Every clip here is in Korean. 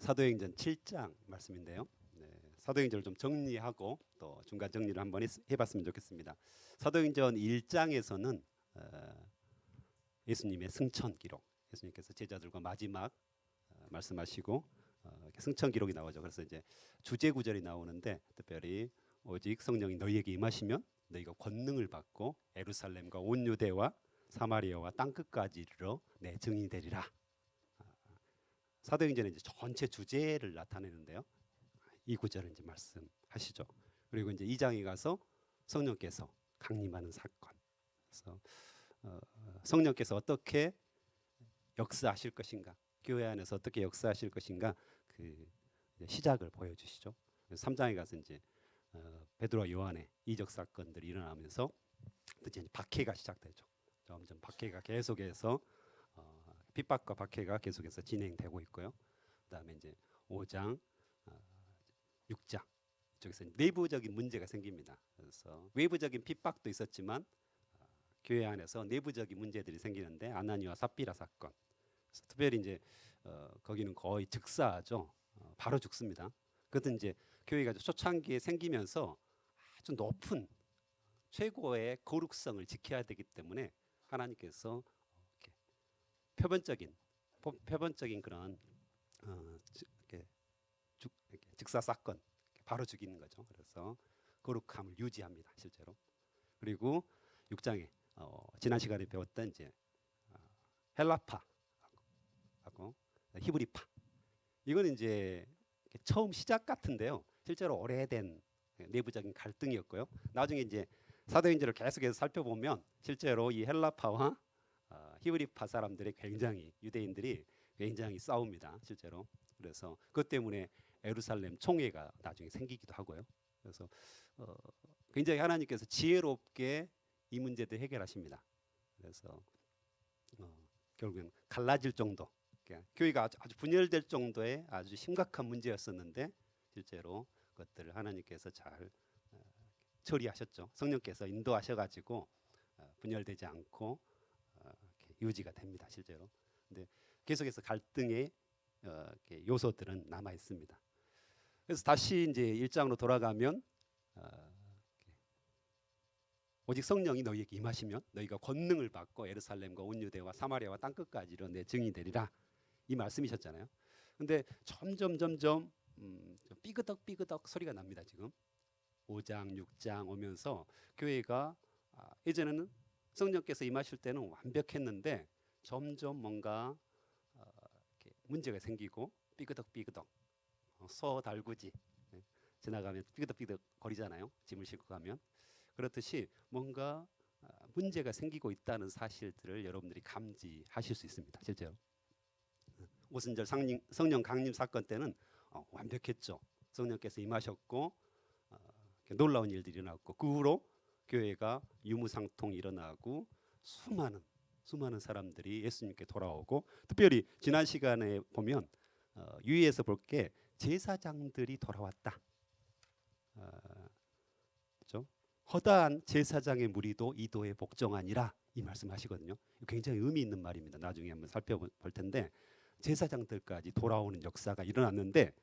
사도행전 7장 말씀인데요. 네, 사도행전을 좀 정리하고 또 중간 정리를 한번 해봤으면 좋겠습니다. 사도행전 1장에서는 예수님의 승천 기록, 예수님께서 제자들과 마지막 말씀하시고 승천 기록이 나오죠. 그래서 이제 주제 구절이 나오는데 특별히 오직 성령이 너희에게 임하시면 너희가 권능을 받고 예루살렘과 온 유대와 사마리아와 땅 끝까지 이르러 내 증인이 되리라. 사도행전의 이제 전체 주제를 나타내는데요. 이 구절을 이제 말씀하시죠. 그리고 이제 2장에 가서 성령께서 강림하는 사건. 그래서 성령께서 어떻게 역사하실 것인가, 교회 안에서 어떻게 역사하실 것인가 그 시작을 보여주시죠. 3장에 가서 이제 베드로와 요한의 이적 사건들이 일어나면서 이제 박해가 시작되죠. 점점 박해가 계속해서 핍박과 박해가 계속해서 진행되고 있고요. 그다음에 이제 5장, 6장 이쪽에서 내부적인 문제가 생깁니다. 그래서 외부적인 핍박도 있었지만 교회 안에서 내부적인 문제들이 생기는데 아나니와 삽비라 사건. 특별히 이제 거기는 거의 즉사하죠. 바로 죽습니다. 그것은 이제 교회가 초창기에 생기면서 아주 높은 최고의 거룩성을 지켜야 되기 때문에 하나님께서 표본적인 그런 이렇게 즉사 사건 바로 죽이는 거죠. 그래서 거룩함을 유지합니다, 실제로. 그리고 6장에 지난 시간에 배웠던 이제 헬라파하고 히브리파. 이거는 이제 처음 시작 같은데요. 실제로 오래된 내부적인 갈등이었고요. 나중에 이제 사도행전을 계속해서 살펴보면 실제로 이 헬라파와 히브리파 사람들이 굉장히 유대인들이 굉장히 싸웁니다, 실제로. 그래서 그것 때문에 예루살렘 총회가 나중에 생기기도 하고요. 그래서 굉장히 하나님께서 지혜롭게 이 문제들 해결하십니다. 그래서 결국엔 갈라질 정도, 그러니까 교회가 아주 분열될 정도의 아주 심각한 문제였었는데 실제로 그것들을 하나님께서 잘 처리하셨죠. 성령께서 인도하셔가지고 분열되지 않고 유지가 됩니다, 실제로. 근데 계속해서 갈등의 요소들은 남아 있습니다. 그래서 다시 이제 1장으로 돌아가면 오직 성령이 너희에게 임하시면 너희가 권능을 받고 예루살렘과 온 유대와 사마리아와 땅 끝까지 이르러 내 증인이 되리라, 이 말씀이셨잖아요. 근데 점점 삐그덕 소리가 납니다. 지금 5장 6장 오면서 교회가 예전에는 성령께서 임하실 때는 완벽했는데 점점 뭔가 문제가 생기고 삐그덕 소 달구지 지나가면 삐그덕 거리잖아요. 짐을 싣고 가면. 그렇듯이 뭔가 문제가 생기고 있다는 사실들을 여러분들이 감지하실 수 있습니다, 실제로. 오순절 성령 강림 사건 때는 완벽했죠. 성령께서 임하셨고 놀라운 일들이 일어났고 그 후로 교회가 유무상통이 일어나고 수많은 사람들이 예수님께 돌아오고, 특별히 지난 시간에 보면 유의해서 볼 게 제사장들이 돌아왔다. 그렇죠? 허다한 제사장의 무리도 이도의 복종하니라, 이 말씀하시거든요. 굉장히 의미 있는 말입니다. 나중에 한번 살펴볼 텐데 제사장들까지 돌아오는 역사가 일어났는데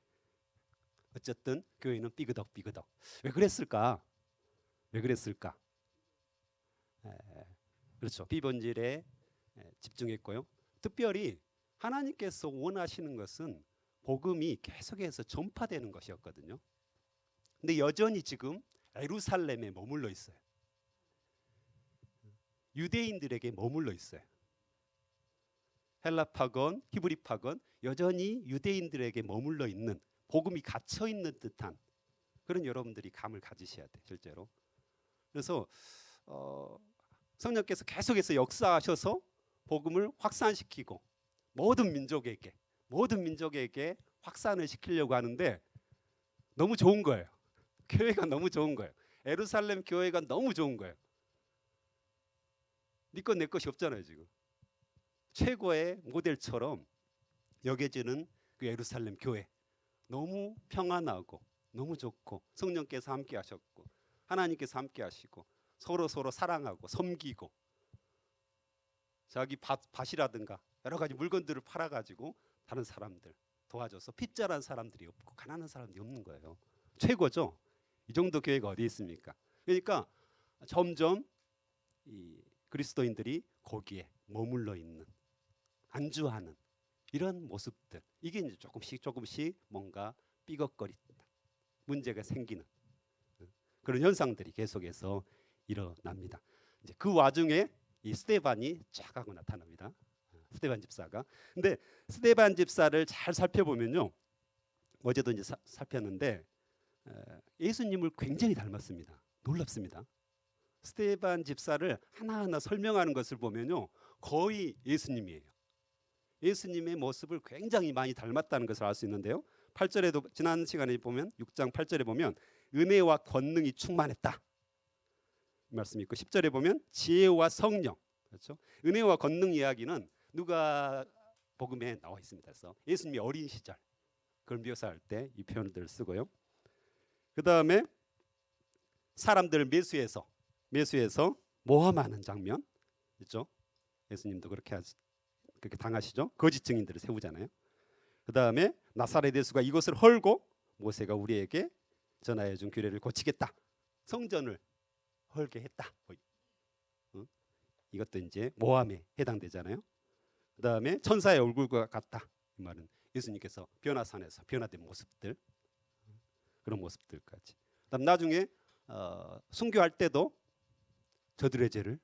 어쨌든 교회는 삐그덕. 왜 그랬을까? 그렇죠. 비본질에 집중했고요. 특별히 하나님께서 원하시는 것은 복음이 계속해서 전파되는 것이었거든요. 근데 여전히 지금 예루살렘에 머물러 있어요. 유대인들에게 머물러 있어요. 헬라파건, 히브리파건 여전히 유대인들에게 머물러 있는, 복음이 갇혀 있는 듯한 그런 여러분들이 감을 가지셔야 돼요, 실제로. 그래서 성령께서 계속해서 역사하셔서 복음을 확산시키고 모든 민족에게 확산을 시키려고 하는데 너무 좋은 거예요. 교회가 너무 좋은 거예요. 예루살렘 교회가 너무 좋은 거예요. 네 것 내 것이 없잖아요, 지금. 최고의 모델처럼 여겨지는 그 예루살렘 교회, 너무 평안하고 너무 좋고 성령께서 함께 하셨고 하나님께서 함께 하시고 서로 사랑하고 섬기고 자기 밭이라든가 여러 가지 물건들을 팔아가지고 다른 사람들 도와줘서 빚자란 사람들이 없고 가난한 사람들이 없는 거예요. 최고죠. 이 정도 교회가 어디 있습니까? 그러니까 점점 이 그리스도인들이 거기에 머물러 있는, 안주하는 이런 모습들, 이게 이제 조금씩 뭔가 삐걱거린다, 문제가 생기는 그런 현상들이 계속해서 일어납니다. 이제 그 와중에 이 스데반이 쫙 하고 나타납니다. 스데반 집사가. 근데 스데반 집사를 잘 살펴보면요, 어제도 이제 살폈는데 예수님을 굉장히 닮았습니다. 놀랍습니다. 스데반 집사를 하나하나 설명하는 것을 보면요, 거의 예수님이에요. 예수님의 모습을 굉장히 많이 닮았다는 것을 알 수 있는데요. 8절에도 지난 시간에 보면 6장 8절에 보면 은혜와 권능이 충만했다 이 말씀이 있고, 10절에 보면 지혜와 성령, 그렇죠? 은혜와 권능 이야기는 누가 복음에 나와 있습니다. 그래서 예수님이 어린 시절 그걸 묘사할 때 이 표현들을 쓰고요. 그 다음에 사람들을 매수해서 모함하는 장면 있죠. 예수님도 그렇게 당하시죠. 거짓 증인들을 세우잖아요. 그 다음에 나사렛 예수가 이것을 헐고 모세가 우리에게 전하여 준 규례를 고치겠다, 성전을 헐게 했다. 이것도 이제 모함에 해당되잖아요. 그 다음에 천사의 얼굴과 같다, 이 말은 예수님께서 변화산에서 변화된 모습들, 그런 모습들까지. 그다음 나중에 순교할 때도 저들의 죄를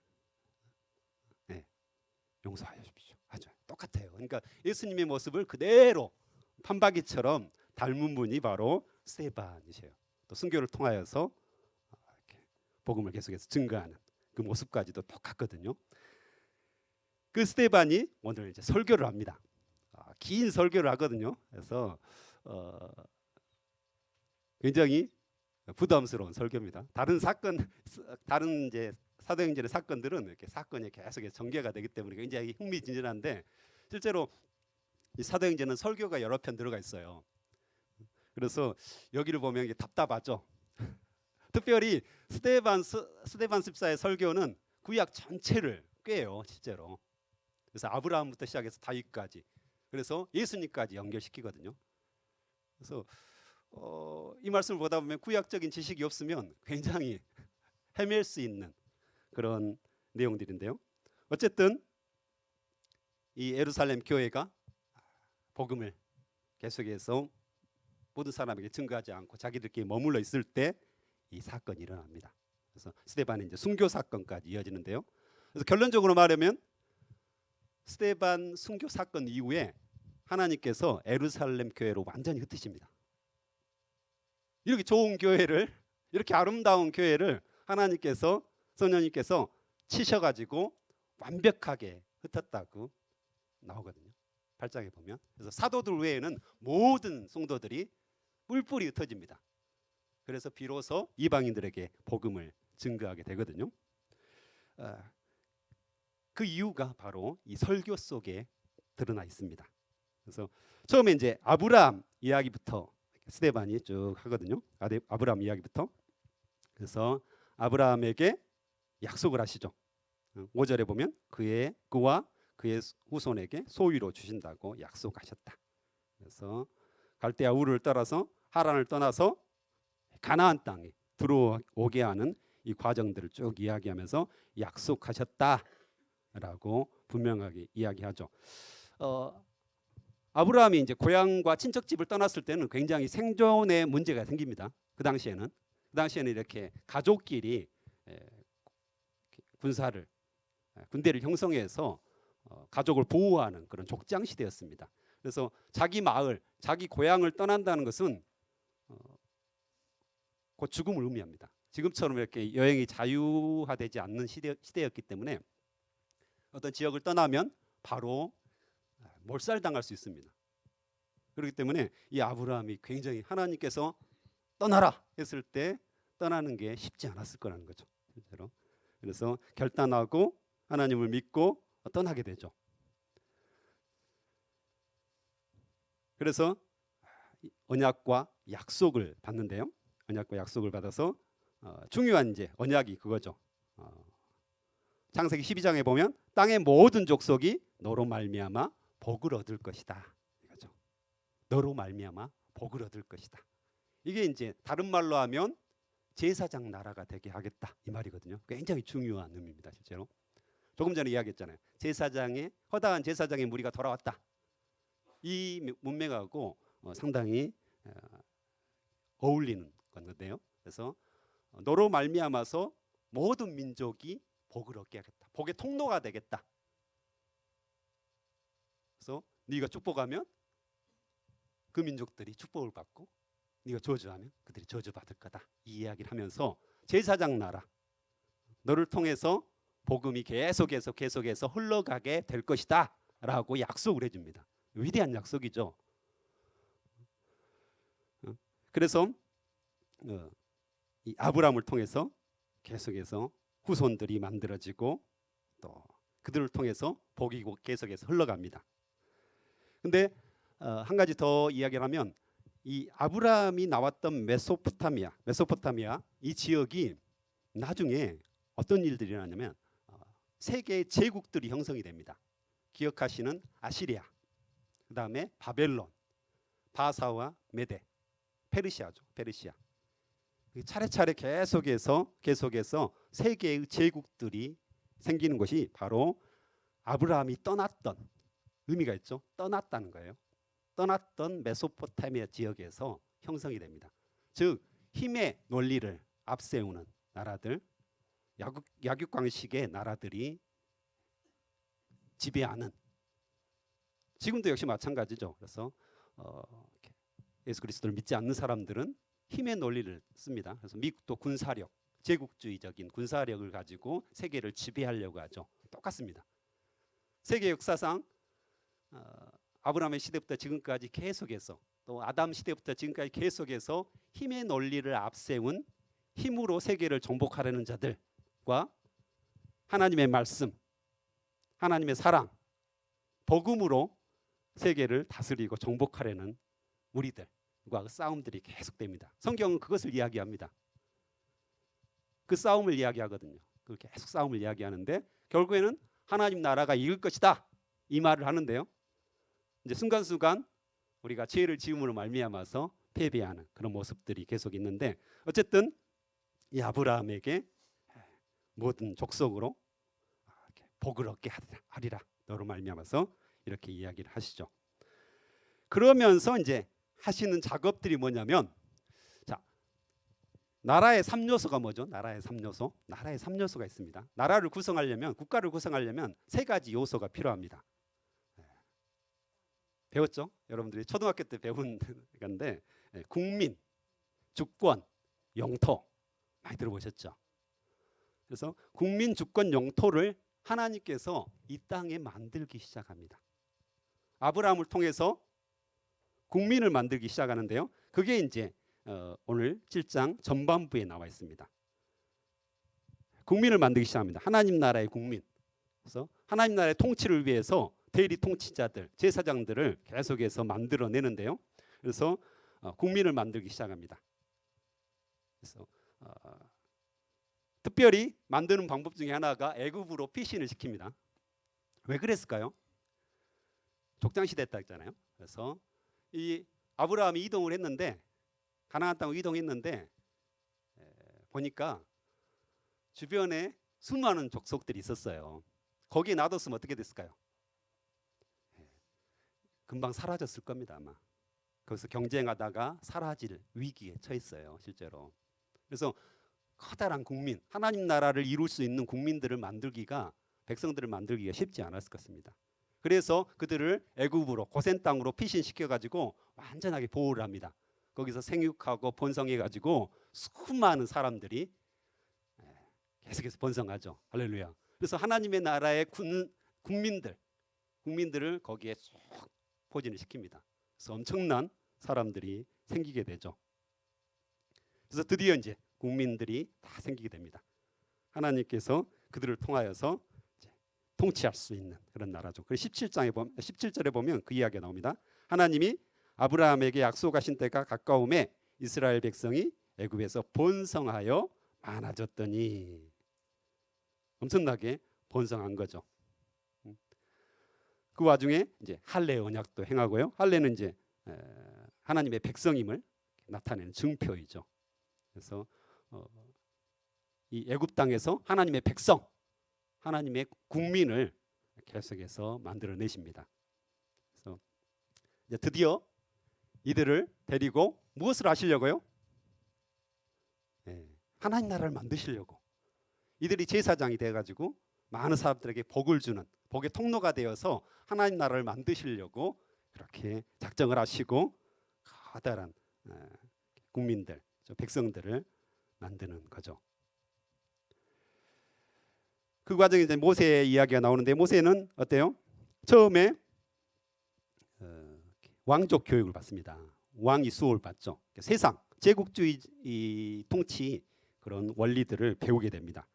용서하여 주십시오. 아주 똑같아요. 그러니까 예수님의 모습을 그대로 판박이처럼 닮은 분이 바로 스데반이세요. 또 순교를 통하여서 이렇게 복음을 계속해서 증거하는 그 모습까지도 똑같거든요. 그 스데반이 오늘 이제 설교를 합니다. 긴 설교를 하거든요. 그래서 굉장히 부담스러운 설교입니다. 다른 이제 사도행전의 사건들은 이렇게 사건이 계속 전개가 되기 때문에 굉장히 흥미진진한데, 실제로 이 사도행전은 설교가 여러 편 들어가 있어요. 그래서 여기를 보면 이게 답답하죠. 특별히 스데반 집사의 설교는 구약 전체를 꿰요, 실제로. 그래서 아브라함부터 시작해서 다윗까지, 그래서 예수님까지 연결시키거든요. 그래서 이 말씀을 보다 보면 구약적인 지식이 없으면 굉장히 헤맬 수 있는 그런 내용들인데요. 어쨌든 이 예루살렘 교회가 복음을 계속해서 모든 사람에게 증거하지 않고 자기들끼리 머물러 있을 때 이 사건이 일어납니다. 그래서 스데반의 이제 순교 사건까지 이어지는데요. 그래서 결론적으로 말하면 스데반 순교 사건 이후에 하나님께서 예루살렘 교회로 완전히 흩으십니다. 이렇게 좋은 교회를, 이렇게 아름다운 교회를 하나님께서, 성령님께서 치셔가지고 완벽하게 흩었다고 나오거든요. 8장에 보면. 그래서 사도들 외에는 모든 성도들이 뿔뿔이 흩어집니다. 그래서 비로소 이방인들에게 복음을 증거하게 되거든요. 그 이유가 바로 이 설교 속에 드러나 있습니다. 그래서 처음에 이제 아브라함 이야기부터 스데반이 쭉 하거든요. 아브라함 이야기부터. 그래서 아브라함에게 약속을 하시죠. 5절에 보면 그와 그의 후손에게 소유로 주신다고 약속하셨다. 그래서 갈대아 우르를 따라서 하란을 떠나서 가나안 땅에 들어오게 하는 이 과정들을 쭉 이야기하면서 약속하셨다라고 분명하게 이야기하죠. 아브라함이 이제 고향과 친척집을 떠났을 때는 굉장히 생존에 문제가 생깁니다. 그 당시에는 이렇게 가족끼리 군대를 형성해서 가족을 보호하는 그런 족장 시대였습니다. 그래서 자기 마을, 자기 고향을 떠난다는 것은 곧 죽음을 의미합니다. 지금처럼 이렇게 여행이 자유화되지 않는 시대였기 때문에 어떤 지역을 떠나면 바로 몰살당할 수 있습니다. 그렇기 때문에 이 아브라함이 굉장히 하나님께서 떠나라 했을 때 떠나는 게 쉽지 않았을 거라는 거죠. 실제로. 그래서 결단하고 하나님을 믿고 떠나게 되죠. 그래서 언약과 약속을 받는데요. 언약과 약속을 받아서 중요한 이제 언약이 그거죠. 창세기 12장에 보면 땅의 모든 족속이 너로 말미암아 복을 얻을 것이다. 이거죠. 너로 말미암아 복을 얻을 것이다. 이게 이제 다른 말로 하면 제사장 나라가 되게 하겠다 이 말이거든요. 굉장히 중요한 의미입니다. 실제로 조금 전에 이야기했잖아요. 제사장의 허다한 제사장의 무리가 돌아왔다. 이 문맥하고 상당히 어울리는 건데요. 그래서 너로 말미암아서 모든 민족이 복을 얻게 하겠다. 복의 통로가 되겠다. 그래서 네가 축복하면 그 민족들이 축복을 받고 네가 저주하면 그들이 저주받을 거다. 이 이야기를 하면서 제사장 나라 너를 통해서 복음이 계속해서 흘러가게 될 것이다 라고 약속을 해줍니다. 위대한 약속이죠. 그래서 이 아브라함을 통해서 계속해서 후손들이 만들어지고 또 그들을 통해서 복이 계속해서 흘러갑니다. 근데 한 가지 더 이야기를 하면 이 아브라함이 나왔던 메소포타미아 이 지역이 나중에 어떤 일들이 일어나냐면 세 개의 제국들이 형성이 됩니다. 기억하시는 아시리아, 그 다음에 바벨론, 바사와 메데, 페르시아죠. 페르시아. 차례차례 계속해서 세 개의 제국들이 생기는 것이 바로 아브라함이 떠났던 의미가 있죠. 떠났다는 거예요. 떠났던 메소포타미아 지역에서 형성이 됩니다. 즉 힘의 논리를 앞세우는 나라들, 약육강식의 나라들이 지배하는, 지금도 역시 마찬가지죠. 그래서 예수 그리스도를 믿지 않는 사람들은 힘의 논리를 씁니다. 그래서 미국도 군사력, 제국주의적인 군사력을 가지고 세계를 지배하려고 하죠. 똑같습니다. 세계 역사상 아브라함의 시대부터 지금까지 계속해서, 또 아담 시대부터 지금까지 계속해서 힘의 논리를 앞세운, 힘으로 세계를 정복하려는 자들과 하나님의 말씀, 하나님의 사랑, 복음으로 세계를 다스리고 정복하려는 우리들과 싸움들이 계속됩니다. 성경은 그것을 이야기합니다. 그 싸움을 이야기하거든요. 그 계속 싸움을 이야기하는데 결국에는 하나님 나라가 이길 것이다 이 말을 하는데요. 이제 순간순간 우리가 죄를 지음으로 말미암아서 패배하는 그런 모습들이 계속 있는데, 어쨌든 이 아브라함에게 모든 족속으로 복을 얻게 하리라 너로 말미암아서 이렇게 이야기를 하시죠. 그러면서 이제 하시는 작업들이 뭐냐면, 자, 나라의 3요소가 뭐죠? 나라의 3요소가 있습니다. 나라를 구성하려면, 국가를 구성하려면 세 가지 요소가 필요합니다. 배웠죠? 여러분들이 초등학교 때 배운 건데, 국민, 주권, 영토 많이 들어보셨죠? 그래서 국민, 주권, 영토를 하나님께서 이 땅에 만들기 시작합니다. 아브라함을 통해서 국민을 만들기 시작하는데요. 그게 이제 오늘 7장 전반부에 나와 있습니다. 국민을 만들기 시작합니다. 하나님 나라의 국민. 그래서 하나님 나라의 통치를 위해서 대리 통치자들, 제사장들을 계속해서 만들어내는데요. 그래서 국민을 만들기 시작합니다. 그래서 특별히 만드는 방법 중에 하나가 애굽으로 피신을 시킵니다. 왜 그랬을까요? 족장 시대였다 했잖아요. 그래서 이 아브라함이 이동을 했는데, 가나안 땅으로 이동했는데 보니까 주변에 수많은 족속들이 있었어요. 거기에 놔뒀으면 어떻게 됐을까요? 금방 사라졌을 겁니다. 아마 거기서 경쟁하다가 사라질 위기에 처했어요. 실제로. 그래서 커다란 국민, 하나님 나라를 이룰 수 있는 국민들을 만들기가, 백성들을 만들기가 쉽지 않았을 것입니다. 그래서 그들을 애굽으로, 고센 땅으로 피신시켜 가지고 완전하게 보호를 합니다. 거기서 생육하고 번성해 가지고 수많은 사람들이 계속해서 번성하죠. 할렐루야. 그래서 하나님의 나라의 국민들을 거기에 쭉 포진을 시킵니다. 그래서 엄청난 사람들이 생기게 되죠. 그래서 드디어 이제 국민들이 다 생기게 됩니다. 하나님께서 그들을 통하여서 통치할 수 있는 그런 나라죠. 그래서 17절에 보면 그 이야기가 나옵니다. 하나님이 아브라함에게 약속하신 때가 가까움에 이스라엘 백성이 애굽에서 번성하여 많아졌더니, 엄청나게 번성한 거죠. 그 와중에 이제 할례 언약도 행하고요. 할례는 이제 하나님의 백성임을 나타내는 증표이죠. 그래서 이 애굽 땅에서 하나님의 백성, 하나님의 국민을 계속해서 만들어내십니다. 그래서 이제 드디어 이들을 데리고 무엇을 하시려고요? 하나님 나라를 만드시려고. 이들이 제사장이 돼가지고 많은 사람들에게 복을 주는 복의 통로가 되어서 하나님 나라를 만드시려고 그렇게 작정을 하시고 커다란 국민들, 백성들을 만드는 거죠. 그 과정에 이제 모세의 이야기가 나오는데 모세는 어때요? 처음에 왕족 교육을 받습니다. 왕이 수호를 받죠. 세상 제국주의 통치 그런 원리들을 배우게 됩니다.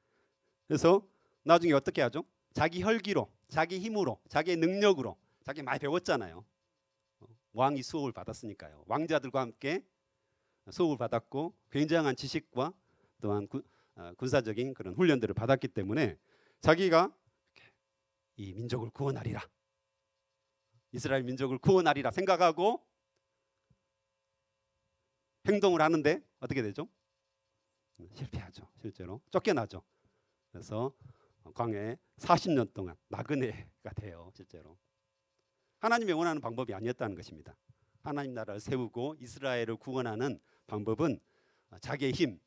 그래서 나중에 어떻게 하죠? 자기 혈기로, 자기 힘으로, 자기 능력으로, 자기 많이 배웠잖아요. 왕이 수호를 받았으니까요. 왕자들과 함께 수호를 받았고 굉장한 지식과 또한 군사적인 그런 훈련들을 받았기 때문에 자기가 이 민족을 구원하리라, 이스라엘 민족을 구원하리라 생각하고 행동을 하는데 어떻게 되죠? 실패하죠. 실제로 쫓겨나죠. 그래서 광야에 40년 동안 나그네가 돼요. 실제로 하나님이 원하는 방법이 아니었다는 것입니다. 하나님 나라를 세우고 이스라엘을 구원하는 방법은 자기의 힘,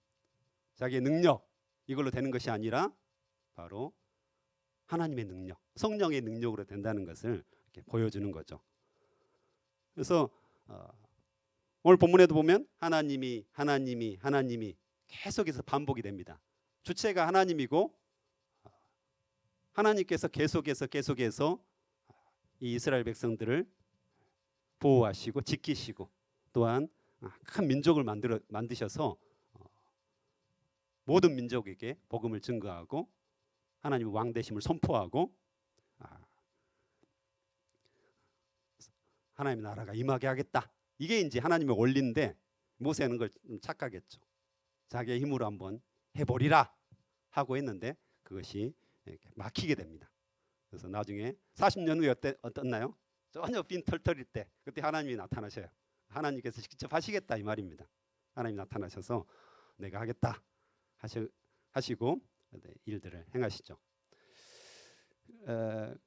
자기의 능력 이걸로 되는 것이 아니라 바로 하나님의 능력, 성령의 능력으로 된다는 것을 이렇게 보여주는 거죠. 그래서 오늘 본문에도 보면 하나님이 계속해서 반복이 됩니다. 주체가 하나님이고 하나님께서 계속해서 이 이스라엘 백성들을 보호하시고 지키시고 또한 큰 민족을 만드셔서 모든 민족에게 복음을 증거하고 하나님의 왕 되심을 선포하고 하나님의 나라가 임하게 하겠다. 이게 이제 하나님의 원리인데 모세는 그걸 착각했죠. 자기의 힘으로 한번 해보리라 하고 했는데 그것이 막히게 됩니다. 그래서 나중에 40년 후에 어떻나요? 전혀 빈털터릴 때 그때 하나님이 나타나셔요. 하나님께서 직접 하시겠다 이 말입니다. 하나님이 나타나셔서 내가 하겠다 하시고 일들을 행하시죠.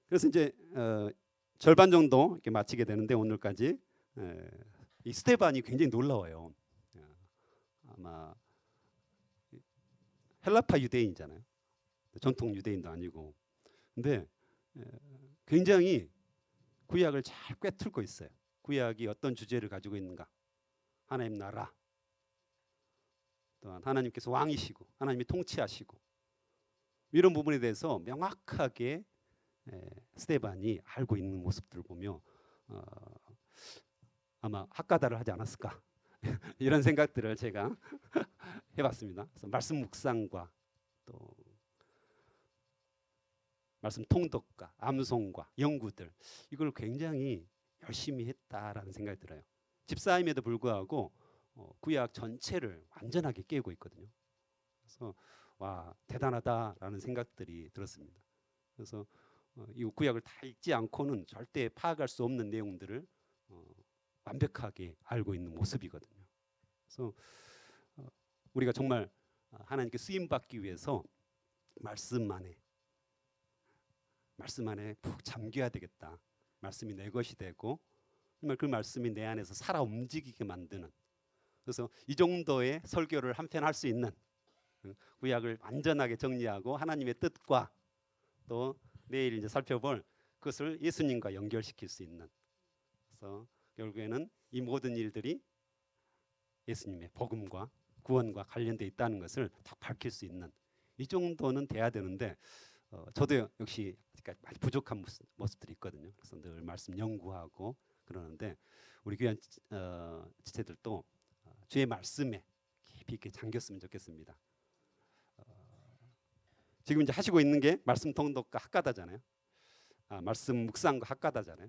그래서 이제 절반 정도 이렇게 마치게 되는데 오늘까지 이 스데반이 굉장히 놀라워요. 아마 헬라파 유대인이잖아요. 전통 유대인도 아니고. 근데 굉장히 구약을 잘 꿰뚫고 있어요. 구약이 어떤 주제를 가지고 있는가? 하나님 나라. 또한 하나님께서 왕이시고 하나님이 통치하시고 이런 부분에 대해서 명확하게 스데반이 알고 있는 모습들을 보며 아마 학가다를 하지 않았을까 이런 생각들을 제가 해봤습니다. 그래서 말씀 묵상과 또 말씀 통독과 암송과 연구들 이걸 굉장히 열심히 했다라는 생각이 들어요. 집사임에도 불구하고 구약 전체를 완전하게 깨고 있거든요. 그래서 와 대단하다라는 생각들이 들었습니다. 그래서 이 구약을 다 읽지 않고는 절대 파악할 수 없는 내용들을 완벽하게 알고 있는 모습이거든요. 그래서 우리가 정말 하나님께 쓰임 받기 위해서 말씀 안에 푹 잠겨야 되겠다. 말씀이 내 것이 되고 정말 그 말씀이 내 안에서 살아 움직이게 만드는. 그래서 이 정도의 설교를 한편 할 수 있는 구약을 완전하게 정리하고 하나님의 뜻과 또 내일 이제 살펴볼 그것을 예수님과 연결시킬 수 있는. 그래서 결국에는 이 모든 일들이 예수님의 복음과 구원과 관련돼 있다는 것을 딱 밝힐 수 있는 이 정도는 돼야 되는데 저도 역시 많이 부족한 모습들이 있거든요. 그래서 늘 말씀 연구하고 그러는데 우리 귀한 지체들도 주의 말씀에 깊이 있게 잠겼으면 좋겠습니다. 지금 이제 하시고 있는 게 말씀 통독과 학가다잖아요. 말씀 묵상과 학가다잖아요.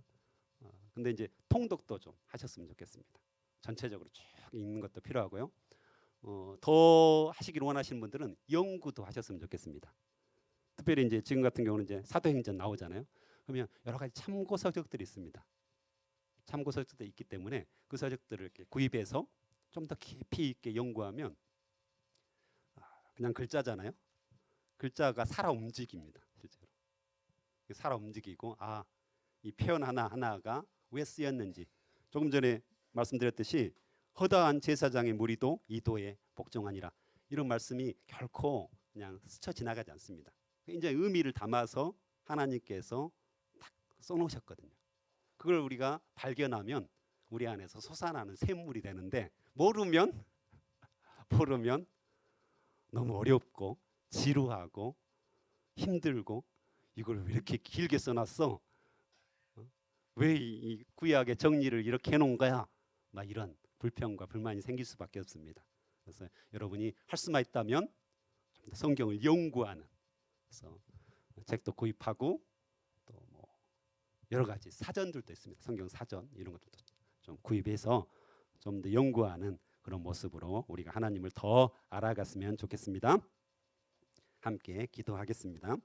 근데 이제 통독도 좀 하셨으면 좋겠습니다. 전체적으로 쭉 읽는 것도 필요하고요. 더 하시길 원하시는 분들은 연구도 하셨으면 좋겠습니다. 특별히 이제 지금 같은 경우는 이제 사도행전 나오잖아요. 그러면 여러 가지 참고 서적들이 있습니다. 참고 서적들이 있기 때문에 그 서적들을 이렇게 구입해서 좀 더 깊이 있게 연구하면 그냥 글자잖아요. 글자가 살아 움직입니다. 실제로 살아 움직이고 이 표현 하나하나가 왜 쓰였는지 조금 전에 말씀드렸듯이 허다한 제사장의 무리도 이도에 복종하니라 이런 말씀이 결코 그냥 스쳐 지나가지 않습니다. 이제 의미를 담아서 하나님께서 딱 써놓으셨거든요. 그걸 우리가 발견하면 우리 안에서 솟아나는 샘물이 되는데 모르면 너무 어렵고 지루하고 힘들고 이걸 왜 이렇게 길게 써놨어? 왜 이 구약의 정리를 이렇게 해놓은 거야? 막 이런 불평과 불만이 생길 수밖에 없습니다. 그래서 여러분이 할 수만 있다면 성경을 연구하는, 그래서 책도 구입하고 또 뭐 여러 가지 사전들도 있습니다. 성경 사전 이런 것들도 좀 구입해서 좀 더 연구하는 그런 모습으로 우리가 하나님을 더 알아갔으면 좋겠습니다. 함께 기도하겠습니다.